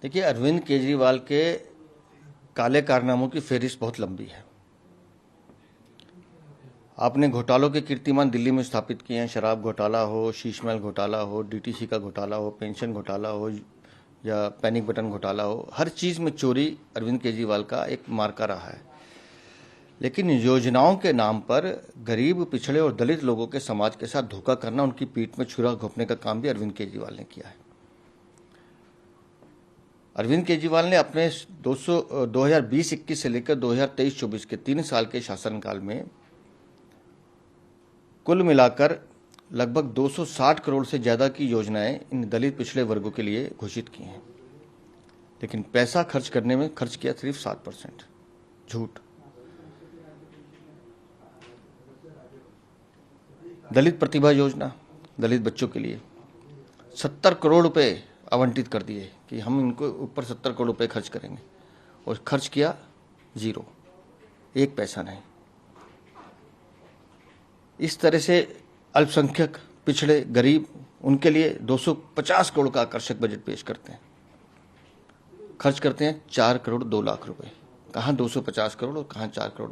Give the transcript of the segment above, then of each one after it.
देखिए, अरविंद केजरीवाल के काले कारनामों की फेहरिस्त बहुत लंबी है। आपने घोटालों के कीर्तिमान दिल्ली में स्थापित किए हैं। शराब घोटाला हो, शीश महल घोटाला हो, डीटीसी का घोटाला हो, पेंशन घोटाला हो या पैनिक बटन घोटाला हो, हर चीज़ में चोरी अरविंद केजरीवाल का एक मार्का रहा है। लेकिन योजनाओं के नाम पर गरीब, पिछड़े और दलित लोगों के समाज के साथ धोखा करना, उनकी पीठ में छुरा घोंपने का काम भी अरविंद केजरीवाल ने किया है। अरविंद केजरीवाल ने अपने 2020-21 से लेकर 2023-24 के 3 साल के शासनकाल में कुल मिलाकर लगभग 260 करोड़ से ज़्यादा की योजनाएं इन दलित पिछड़े वर्गों के लिए घोषित की हैं। लेकिन पैसा खर्च करने में खर्च किया सिर्फ 7%। झूठ। दलित प्रतिभा योजना, दलित बच्चों के लिए 70 करोड़ रुपए आवंटित कर दिए कि हम इनको ऊपर 70 करोड़ रुपए खर्च करेंगे, और खर्च किया जीरो, एक पैसा नहीं। इस तरह से अल्पसंख्यक, पिछड़े, गरीब, उनके लिए 250 करोड़ का आकर्षक बजट पेश करते हैं। खर्च करते हैं 4 करोड़ 2 लाख रुपए। कहाँ 250 करोड़ और कहाँ 4 करोड़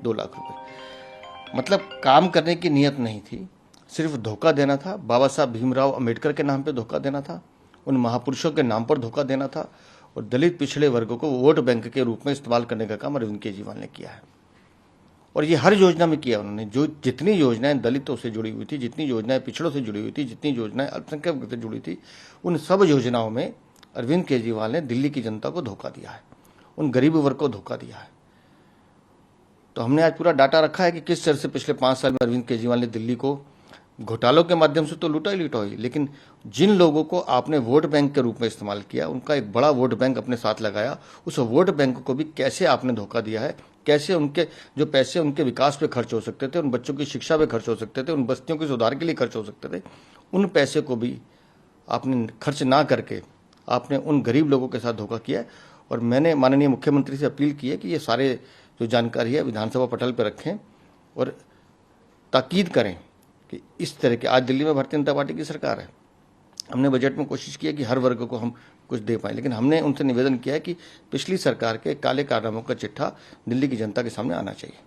2 लाख रुपए। मतलब काम करने की नीयत नहीं थी, सिर्फ धोखा देना था। बाबा साहब भीमराव अंबेडकर के नाम पे धोखा देना था, उन महापुरुषों के नाम पर धोखा देना था, और दलित पिछड़े वर्गों को वोट बैंक के रूप में इस्तेमाल करने का काम अरविंद केजरीवाल ने किया है। और ये हर योजना में किया उन्होंने। जो जितनी योजनाएं दलितों से जुड़ी हुई थी, जितनी योजनाएं पिछड़ों से जुड़ी हुई थी, जितनी योजनाएं अल्पसंख्यक से जुड़ी थी, उन सब योजनाओं में अरविंद केजरीवाल ने दिल्ली की जनता को धोखा दिया है, उन गरीब वर्ग को धोखा दिया है। तो हमने आज पूरा डाटा रखा है कि किस तरह से पिछले 5 साल में अरविंद केजरीवाल ने दिल्ली को घोटालों के माध्यम से तो लूटा ही लूटा ही, लेकिन जिन लोगों को आपने वोट बैंक के रूप में इस्तेमाल किया, उनका एक बड़ा वोट बैंक अपने साथ लगाया, उस वोट बैंक को भी कैसे आपने धोखा दिया है। कैसे उनके जो पैसे उनके विकास पे खर्च हो सकते थे, उन बच्चों की शिक्षा पे खर्च हो सकते थे, उन बस्तियों के सुधार के लिए खर्च हो सकते थे, उन पैसे को भी आपने खर्च ना करके आपने उन गरीब लोगों के साथ धोखा किया है। और मैंने माननीय मुख्यमंत्री से अपील की है कि ये सारे जो जानकारी है विधानसभा पटल पर रखें और ताकीद करें कि इस तरह के, आज दिल्ली में भारतीय जनता पार्टी की सरकार है, हमने बजट में कोशिश की है कि हर वर्ग को हम कुछ दे पाएं, लेकिन हमने उनसे निवेदन किया है कि पिछली सरकार के काले कारनामों का चिट्ठा दिल्ली की जनता के सामने आना चाहिए।